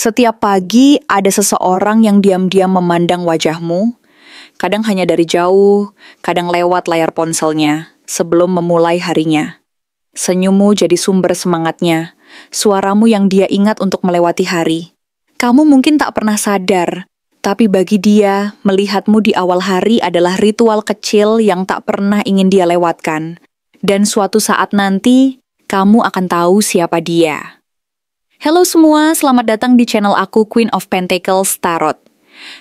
Setiap pagi ada seseorang yang diam-diam memandang wajahmu, kadang hanya dari jauh, kadang lewat layar ponselnya, sebelum memulai harinya. Senyummu jadi sumber semangatnya, suaramu yang dia ingat untuk melewati hari. Kamu mungkin tak pernah sadar, tapi bagi dia, melihatmu di awal hari adalah ritual kecil yang tak pernah ingin dia lewatkan. Dan suatu saat nanti, kamu akan tahu siapa dia. Halo semua, selamat datang di channel aku Queen of Pentacles Tarot.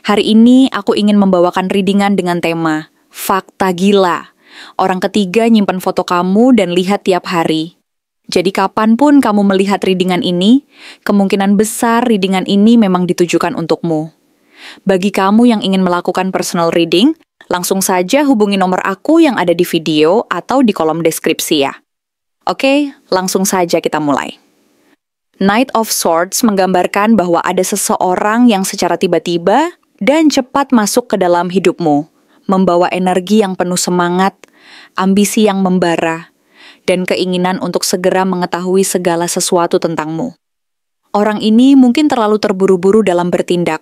Hari ini aku ingin membawakan readingan dengan tema Fakta Gila. Orang ketiga nyimpen foto kamu dan lihat tiap hari. Jadi kapanpun kamu melihat readingan ini, kemungkinan besar readingan ini memang ditujukan untukmu. Bagi kamu yang ingin melakukan personal reading, langsung saja hubungi nomor aku yang ada di video atau di kolom deskripsi ya. Oke, langsung saja kita mulai. Knight of Swords menggambarkan bahwa ada seseorang yang secara tiba-tiba dan cepat masuk ke dalam hidupmu, membawa energi yang penuh semangat, ambisi yang membara, dan keinginan untuk segera mengetahui segala sesuatu tentangmu. Orang ini mungkin terlalu terburu-buru dalam bertindak,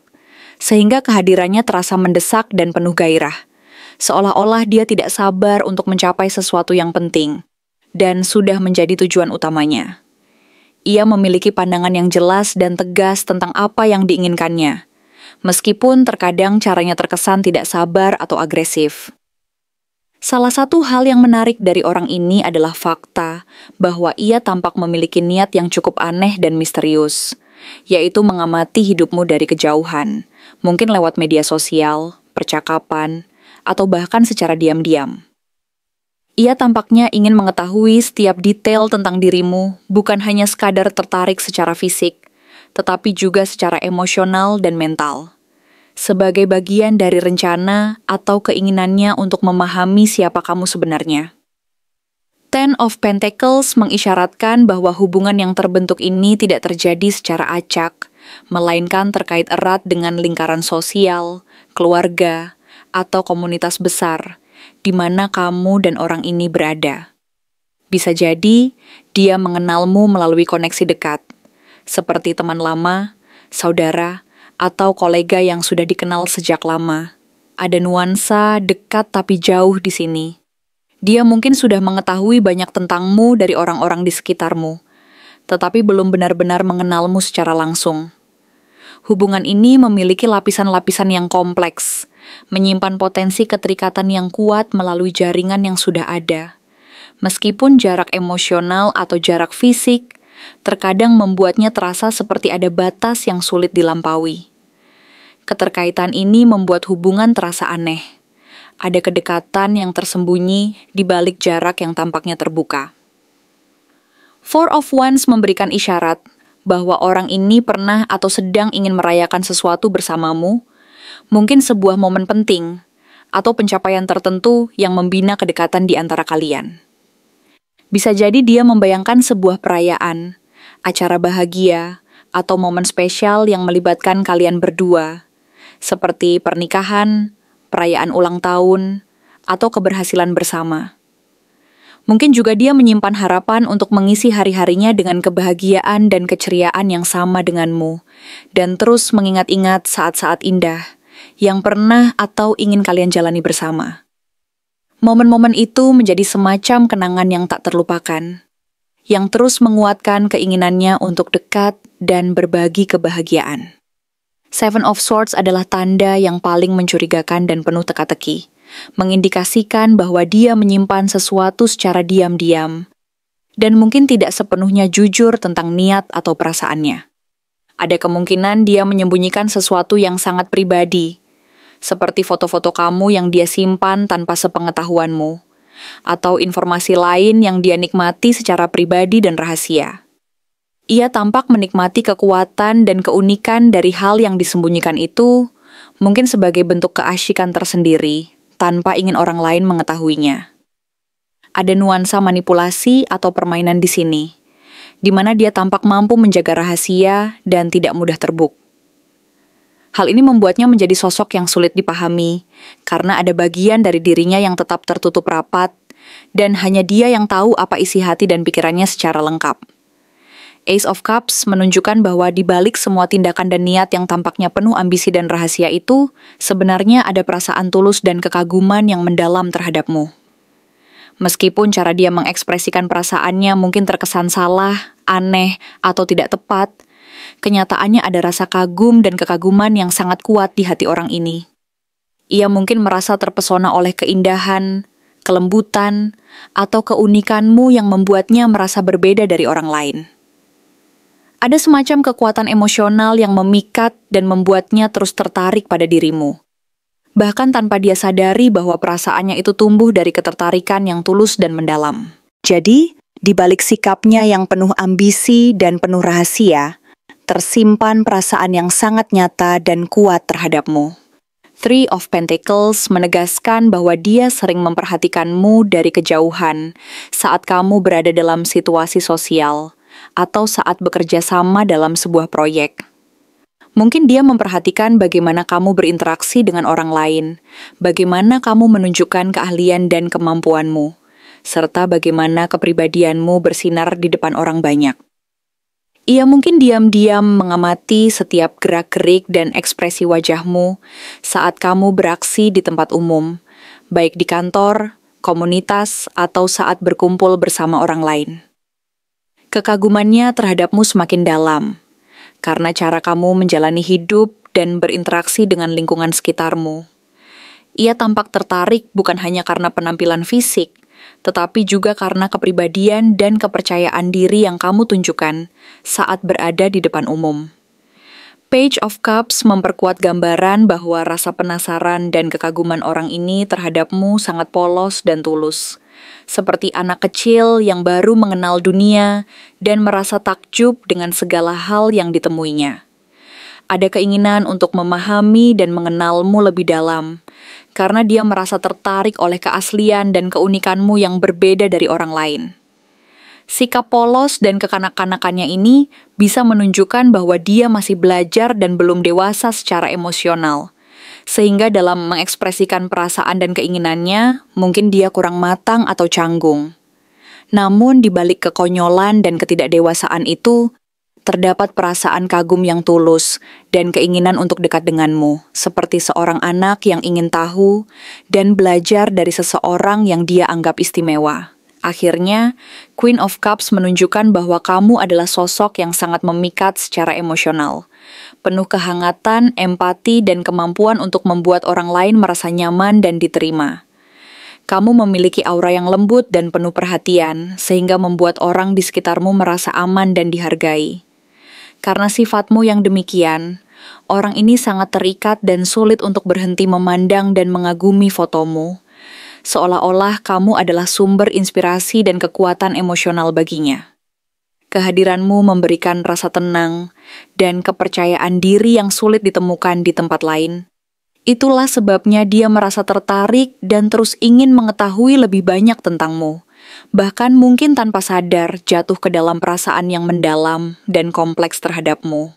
sehingga kehadirannya terasa mendesak dan penuh gairah, seolah-olah dia tidak sabar untuk mencapai sesuatu yang penting, dan sudah menjadi tujuan utamanya. Ia memiliki pandangan yang jelas dan tegas tentang apa yang diinginkannya, meskipun terkadang caranya terkesan tidak sabar atau agresif. Salah satu hal yang menarik dari orang ini adalah fakta bahwa ia tampak memiliki niat yang cukup aneh dan misterius, yaitu mengamati hidupmu dari kejauhan, mungkin lewat media sosial, percakapan, atau bahkan secara diam-diam. Ia tampaknya ingin mengetahui setiap detail tentang dirimu, bukan hanya sekadar tertarik secara fisik, tetapi juga secara emosional dan mental. Sebagai bagian dari rencana atau keinginannya untuk memahami siapa kamu sebenarnya. Ten of Pentacles mengisyaratkan bahwa hubungan yang terbentuk ini tidak terjadi secara acak, melainkan terkait erat dengan lingkaran sosial, keluarga, atau komunitas besar, di mana kamu dan orang ini berada. Bisa jadi, dia mengenalmu melalui koneksi dekat, seperti teman lama, saudara, atau kolega yang sudah dikenal sejak lama. Ada nuansa dekat tapi jauh di sini. Dia mungkin sudah mengetahui banyak tentangmu dari orang-orang di sekitarmu, tetapi belum benar-benar mengenalmu secara langsung. Hubungan ini memiliki lapisan-lapisan yang kompleks, menyimpan potensi keterikatan yang kuat melalui jaringan yang sudah ada. Meskipun jarak emosional atau jarak fisik, terkadang membuatnya terasa seperti ada batas yang sulit dilampaui. Keterkaitan ini membuat hubungan terasa aneh. Ada kedekatan yang tersembunyi di balik jarak yang tampaknya terbuka. Four of Wands memberikan isyarat bahwa orang ini pernah atau sedang ingin merayakan sesuatu bersamamu, mungkin sebuah momen penting, atau pencapaian tertentu yang membina kedekatan di antara kalian. Bisa jadi dia membayangkan sebuah perayaan, acara bahagia, atau momen spesial yang melibatkan kalian berdua, seperti pernikahan, perayaan ulang tahun, atau keberhasilan bersama. Mungkin juga dia menyimpan harapan untuk mengisi hari-harinya dengan kebahagiaan dan keceriaan yang sama denganmu, dan terus mengingat-ingat saat-saat indah yang pernah atau ingin kalian jalani bersama. Momen-momen itu menjadi semacam kenangan yang tak terlupakan, yang terus menguatkan keinginannya untuk dekat dan berbagi kebahagiaan. Seven of Swords adalah tanda yang paling mencurigakan dan penuh teka-teki, mengindikasikan bahwa dia menyimpan sesuatu secara diam-diam, dan mungkin tidak sepenuhnya jujur tentang niat atau perasaannya. Ada kemungkinan dia menyembunyikan sesuatu yang sangat pribadi, seperti foto-foto kamu yang dia simpan tanpa sepengetahuanmu, atau informasi lain yang dia nikmati secara pribadi dan rahasia. Ia tampak menikmati kekuatan dan keunikan dari hal yang disembunyikan itu, mungkin sebagai bentuk keasyikan tersendiri, tanpa ingin orang lain mengetahuinya. Ada nuansa manipulasi atau permainan di sini, di mana dia tampak mampu menjaga rahasia dan tidak mudah terbuk. Hal ini membuatnya menjadi sosok yang sulit dipahami, karena ada bagian dari dirinya yang tetap tertutup rapat, dan hanya dia yang tahu apa isi hati dan pikirannya secara lengkap. Ace of Cups menunjukkan bahwa di balik semua tindakan dan niat yang tampaknya penuh ambisi dan rahasia itu, sebenarnya ada perasaan tulus dan kekaguman yang mendalam terhadapmu. Meskipun cara dia mengekspresikan perasaannya mungkin terkesan salah, aneh, atau tidak tepat, kenyataannya ada rasa kagum dan kekaguman yang sangat kuat di hati orang ini. Ia mungkin merasa terpesona oleh keindahan, kelembutan, atau keunikanmu yang membuatnya merasa berbeda dari orang lain. Ada semacam kekuatan emosional yang memikat dan membuatnya terus tertarik pada dirimu. Bahkan tanpa dia sadari bahwa perasaannya itu tumbuh dari ketertarikan yang tulus dan mendalam. Jadi, di balik sikapnya yang penuh ambisi dan penuh rahasia, tersimpan perasaan yang sangat nyata dan kuat terhadapmu. Three of Pentacles menegaskan bahwa dia sering memperhatikanmu dari kejauhan saat kamu berada dalam situasi sosial atau saat bekerja sama dalam sebuah proyek. Mungkin dia memperhatikan bagaimana kamu berinteraksi dengan orang lain, bagaimana kamu menunjukkan keahlian dan kemampuanmu, serta bagaimana kepribadianmu bersinar di depan orang banyak. Ia mungkin diam-diam mengamati setiap gerak-gerik dan ekspresi wajahmu saat kamu beraksi di tempat umum, baik di kantor, komunitas, atau saat berkumpul bersama orang lain. Kekagumannya terhadapmu semakin dalam, karena cara kamu menjalani hidup dan berinteraksi dengan lingkungan sekitarmu. Ia tampak tertarik bukan hanya karena penampilan fisik, tetapi juga karena kepribadian dan kepercayaan diri yang kamu tunjukkan saat berada di depan umum. Page of Cups memperkuat gambaran bahwa rasa penasaran dan kekaguman orang ini terhadapmu sangat polos dan tulus. Seperti anak kecil yang baru mengenal dunia dan merasa takjub dengan segala hal yang ditemuinya. Ada keinginan untuk memahami dan mengenalmu lebih dalam, karena dia merasa tertarik oleh keaslian dan keunikanmu yang berbeda dari orang lain. Sikap polos dan kekanak-kanakannya ini bisa menunjukkan bahwa dia masih belajar dan belum dewasa secara emosional. Sehingga dalam mengekspresikan perasaan dan keinginannya, mungkin dia kurang matang atau canggung. Namun di balik kekonyolan dan ketidakdewasaan itu, terdapat perasaan kagum yang tulus dan keinginan untuk dekat denganmu, seperti seorang anak yang ingin tahu dan belajar dari seseorang yang dia anggap istimewa. Akhirnya, Queen of Cups menunjukkan bahwa kamu adalah sosok yang sangat memikat secara emosional, penuh kehangatan, empati, dan kemampuan untuk membuat orang lain merasa nyaman dan diterima. Kamu memiliki aura yang lembut dan penuh perhatian, sehingga membuat orang di sekitarmu merasa aman dan dihargai. Karena sifatmu yang demikian, orang ini sangat terikat dan sulit untuk berhenti memandang dan mengagumi fotomu, seolah-olah kamu adalah sumber inspirasi dan kekuatan emosional baginya. Kehadiranmu memberikan rasa tenang dan kepercayaan diri yang sulit ditemukan di tempat lain. Itulah sebabnya dia merasa tertarik dan terus ingin mengetahui lebih banyak tentangmu. Bahkan mungkin tanpa sadar jatuh ke dalam perasaan yang mendalam dan kompleks terhadapmu.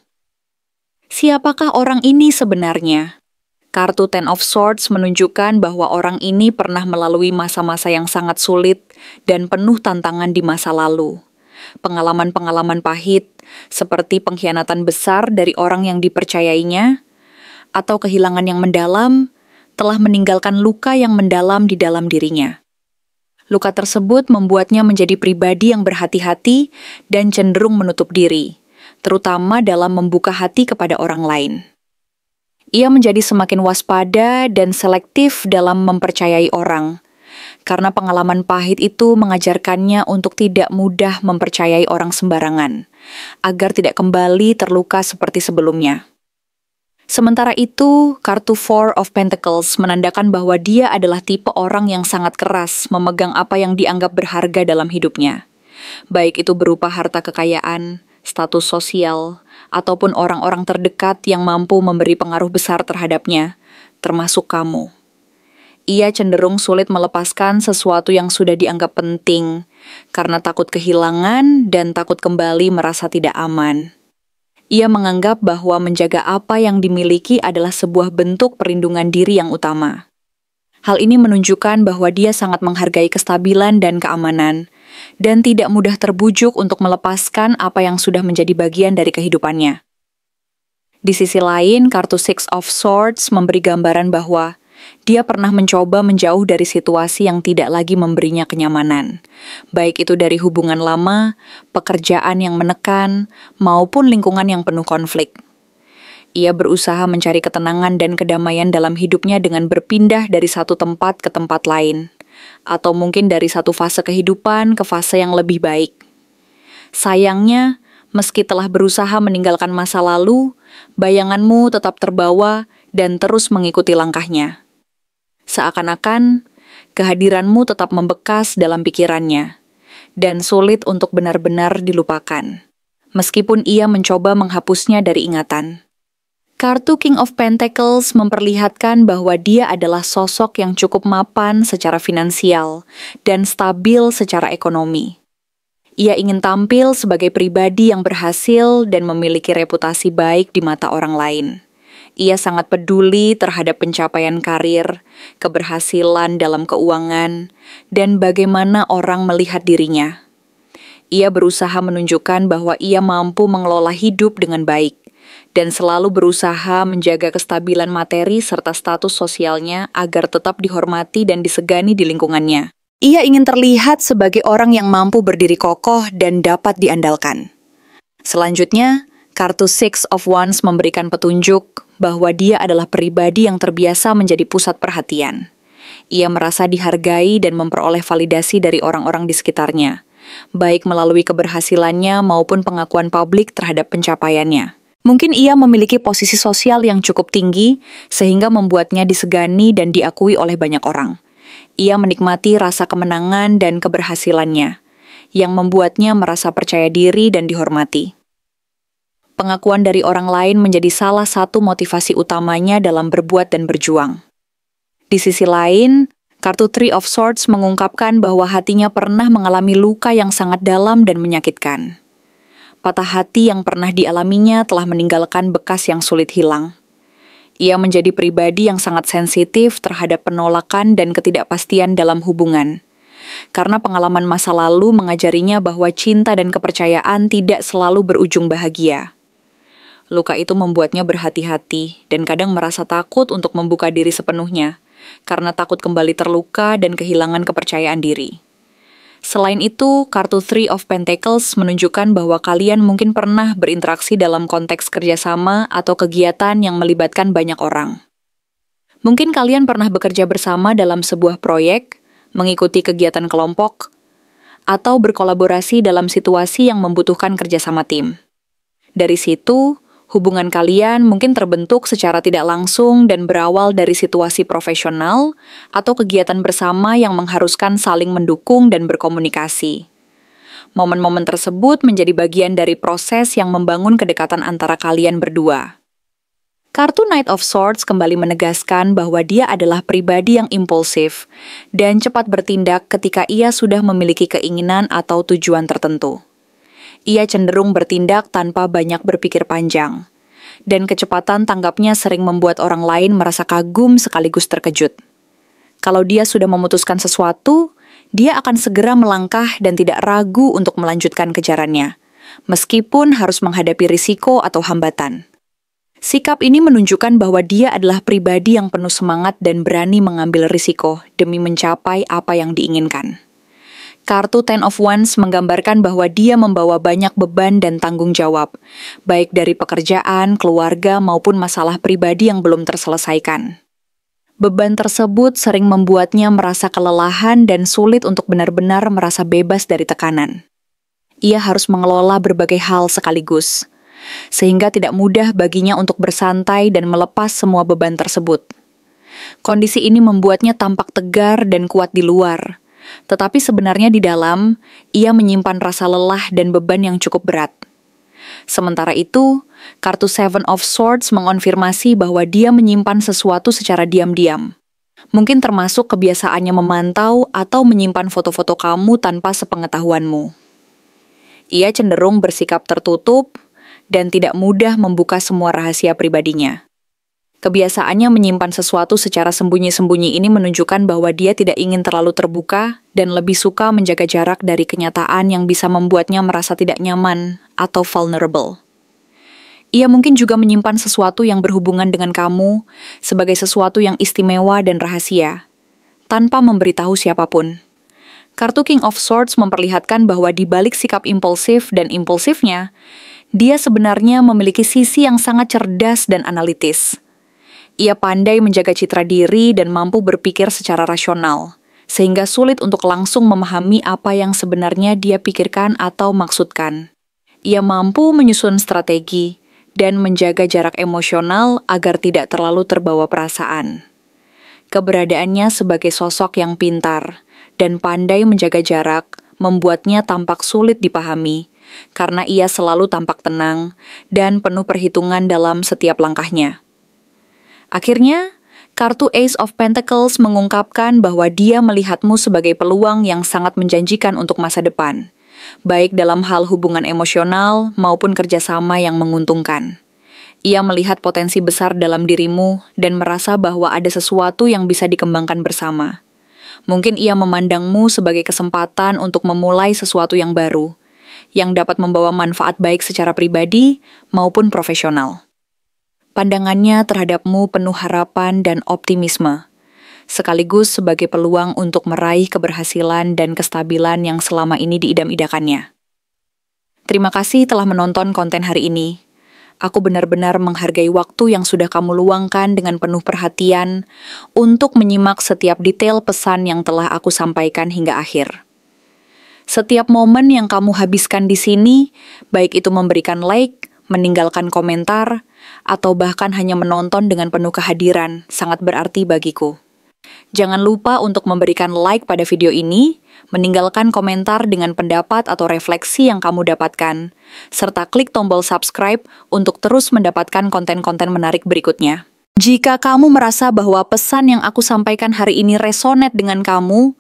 Siapakah orang ini sebenarnya? Kartu Ten of Swords menunjukkan bahwa orang ini pernah melalui masa-masa yang sangat sulit dan penuh tantangan di masa lalu. Pengalaman-pengalaman pahit, seperti pengkhianatan besar dari orang yang dipercayainya, atau kehilangan yang mendalam, telah meninggalkan luka yang mendalam di dalam dirinya. Luka tersebut membuatnya menjadi pribadi yang berhati-hati dan cenderung menutup diri, terutama dalam membuka hati kepada orang lain. Ia menjadi semakin waspada dan selektif dalam mempercayai orang, karena pengalaman pahit itu mengajarkannya untuk tidak mudah mempercayai orang sembarangan, agar tidak kembali terluka seperti sebelumnya. Sementara itu, kartu Four of Pentacles menandakan bahwa dia adalah tipe orang yang sangat keras memegang apa yang dianggap berharga dalam hidupnya, baik itu berupa harta kekayaan, status sosial, ataupun orang-orang terdekat yang mampu memberi pengaruh besar terhadapnya, termasuk kamu. Ia cenderung sulit melepaskan sesuatu yang sudah dianggap penting, karena takut kehilangan dan takut kembali merasa tidak aman. Ia menganggap bahwa menjaga apa yang dimiliki adalah sebuah bentuk perlindungan diri yang utama. Hal ini menunjukkan bahwa dia sangat menghargai kestabilan dan keamanan, dan tidak mudah terbujuk untuk melepaskan apa yang sudah menjadi bagian dari kehidupannya. Di sisi lain, kartu Six of Swords memberi gambaran bahwa dia pernah mencoba menjauh dari situasi yang tidak lagi memberinya kenyamanan, baik itu dari hubungan lama, pekerjaan yang menekan, maupun lingkungan yang penuh konflik. Ia berusaha mencari ketenangan dan kedamaian dalam hidupnya dengan berpindah dari satu tempat ke tempat lain, atau mungkin dari satu fase kehidupan ke fase yang lebih baik. Sayangnya, meski telah berusaha meninggalkan masa lalu, bayanganmu tetap terbawa dan terus mengikuti langkahnya. Seakan-akan, kehadiranmu tetap membekas dalam pikirannya, dan sulit untuk benar-benar dilupakan, meskipun ia mencoba menghapusnya dari ingatan. Kartu King of Pentacles memperlihatkan bahwa dia adalah sosok yang cukup mapan secara finansial dan stabil secara ekonomi. Ia ingin tampil sebagai pribadi yang berhasil dan memiliki reputasi baik di mata orang lain. Ia sangat peduli terhadap pencapaian karir, keberhasilan dalam keuangan, dan bagaimana orang melihat dirinya. Ia berusaha menunjukkan bahwa ia mampu mengelola hidup dengan baik, dan selalu berusaha menjaga kestabilan materi serta status sosialnya agar tetap dihormati dan disegani di lingkungannya. Ia ingin terlihat sebagai orang yang mampu berdiri kokoh dan dapat diandalkan. Selanjutnya, kartu Six of Wands memberikan petunjuk bahwa dia adalah pribadi yang terbiasa menjadi pusat perhatian. Ia merasa dihargai dan memperoleh validasi dari orang-orang di sekitarnya, baik melalui keberhasilannya maupun pengakuan publik terhadap pencapaiannya. Mungkin ia memiliki posisi sosial yang cukup tinggi, sehingga membuatnya disegani dan diakui oleh banyak orang. Ia menikmati rasa kemenangan dan keberhasilannya, yang membuatnya merasa percaya diri dan dihormati. Pengakuan dari orang lain menjadi salah satu motivasi utamanya dalam berbuat dan berjuang. Di sisi lain, kartu Three of Swords mengungkapkan bahwa hatinya pernah mengalami luka yang sangat dalam dan menyakitkan. Patah hati yang pernah dialaminya telah meninggalkan bekas yang sulit hilang. Ia menjadi pribadi yang sangat sensitif terhadap penolakan dan ketidakpastian dalam hubungan. Karena pengalaman masa lalu mengajarinya bahwa cinta dan kepercayaan tidak selalu berujung bahagia. Luka itu membuatnya berhati-hati dan kadang merasa takut untuk membuka diri sepenuhnya, karena takut kembali terluka dan kehilangan kepercayaan diri. Selain itu, kartu Three of Pentacles menunjukkan bahwa kalian mungkin pernah berinteraksi dalam konteks kerjasama atau kegiatan yang melibatkan banyak orang. Mungkin kalian pernah bekerja bersama dalam sebuah proyek, mengikuti kegiatan kelompok, atau berkolaborasi dalam situasi yang membutuhkan kerjasama tim. Dari situ, hubungan kalian mungkin terbentuk secara tidak langsung dan berawal dari situasi profesional atau kegiatan bersama yang mengharuskan saling mendukung dan berkomunikasi. Momen-momen tersebut menjadi bagian dari proses yang membangun kedekatan antara kalian berdua. Kartu Knight of Swords kembali menegaskan bahwa dia adalah pribadi yang impulsif dan cepat bertindak ketika ia sudah memiliki keinginan atau tujuan tertentu. Ia cenderung bertindak tanpa banyak berpikir panjang, dan kecepatan tanggapnya sering membuat orang lain merasa kagum sekaligus terkejut. Kalau dia sudah memutuskan sesuatu, dia akan segera melangkah dan tidak ragu untuk melanjutkan kejarannya, meskipun harus menghadapi risiko atau hambatan. Sikap ini menunjukkan bahwa dia adalah pribadi yang penuh semangat dan berani mengambil risiko demi mencapai apa yang diinginkan. Kartu Ten of Wands menggambarkan bahwa dia membawa banyak beban dan tanggung jawab, baik dari pekerjaan, keluarga, maupun masalah pribadi yang belum terselesaikan. Beban tersebut sering membuatnya merasa kelelahan dan sulit untuk benar-benar merasa bebas dari tekanan. Ia harus mengelola berbagai hal sekaligus, sehingga tidak mudah baginya untuk bersantai dan melepas semua beban tersebut. Kondisi ini membuatnya tampak tegar dan kuat di luar, tetapi sebenarnya di dalam, ia menyimpan rasa lelah dan beban yang cukup berat. Sementara itu, kartu Seven of Swords mengonfirmasi bahwa dia menyimpan sesuatu secara diam-diam. Mungkin termasuk kebiasaannya memantau atau menyimpan foto-foto kamu tanpa sepengetahuanmu. Ia cenderung bersikap tertutup dan tidak mudah membuka semua rahasia pribadinya. Kebiasaannya menyimpan sesuatu secara sembunyi-sembunyi ini menunjukkan bahwa dia tidak ingin terlalu terbuka dan lebih suka menjaga jarak dari kenyataan yang bisa membuatnya merasa tidak nyaman atau vulnerable. Ia mungkin juga menyimpan sesuatu yang berhubungan dengan kamu sebagai sesuatu yang istimewa dan rahasia, tanpa memberitahu siapapun. Kartu King of Swords memperlihatkan bahwa di balik sikap impulsif dan impulsifnya, dia sebenarnya memiliki sisi yang sangat cerdas dan analitis. Ia pandai menjaga citra diri dan mampu berpikir secara rasional, sehingga sulit untuk langsung memahami apa yang sebenarnya dia pikirkan atau maksudkan. Ia mampu menyusun strategi dan menjaga jarak emosional agar tidak terlalu terbawa perasaan. Keberadaannya sebagai sosok yang pintar dan pandai menjaga jarak membuatnya tampak sulit dipahami, karena ia selalu tampak tenang dan penuh perhitungan dalam setiap langkahnya. Akhirnya, kartu Ace of Pentacles mengungkapkan bahwa dia melihatmu sebagai peluang yang sangat menjanjikan untuk masa depan, baik dalam hal hubungan emosional maupun kerjasama yang menguntungkan. Ia melihat potensi besar dalam dirimu dan merasa bahwa ada sesuatu yang bisa dikembangkan bersama. Mungkin ia memandangmu sebagai kesempatan untuk memulai sesuatu yang baru, yang dapat membawa manfaat baik secara pribadi maupun profesional. Pandangannya terhadapmu penuh harapan dan optimisme, sekaligus sebagai peluang untuk meraih keberhasilan dan kestabilan yang selama ini diidam-idakannya. Terima kasih telah menonton konten hari ini. Aku benar-benar menghargai waktu yang sudah kamu luangkan dengan penuh perhatian untuk menyimak setiap detail pesan yang telah aku sampaikan hingga akhir. Setiap momen yang kamu habiskan di sini, baik itu memberikan like, meninggalkan komentar, atau bahkan hanya menonton dengan penuh kehadiran, sangat berarti bagiku. Jangan lupa untuk memberikan like pada video ini, meninggalkan komentar dengan pendapat atau refleksi yang kamu dapatkan, serta klik tombol subscribe untuk terus mendapatkan konten-konten menarik berikutnya. Jika kamu merasa bahwa pesan yang aku sampaikan hari ini resonate dengan kamu,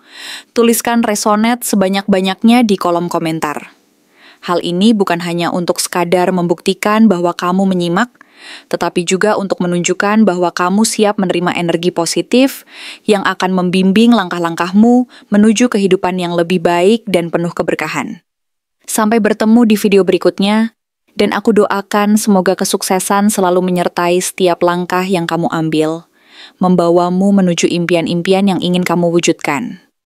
tuliskan resonate sebanyak-banyaknya di kolom komentar. Hal ini bukan hanya untuk sekadar membuktikan bahwa kamu menyimak, tetapi juga untuk menunjukkan bahwa kamu siap menerima energi positif yang akan membimbing langkah-langkahmu menuju kehidupan yang lebih baik dan penuh keberkahan. Sampai bertemu di video berikutnya, dan aku doakan semoga kesuksesan selalu menyertai setiap langkah yang kamu ambil, membawamu menuju impian-impian yang ingin kamu wujudkan.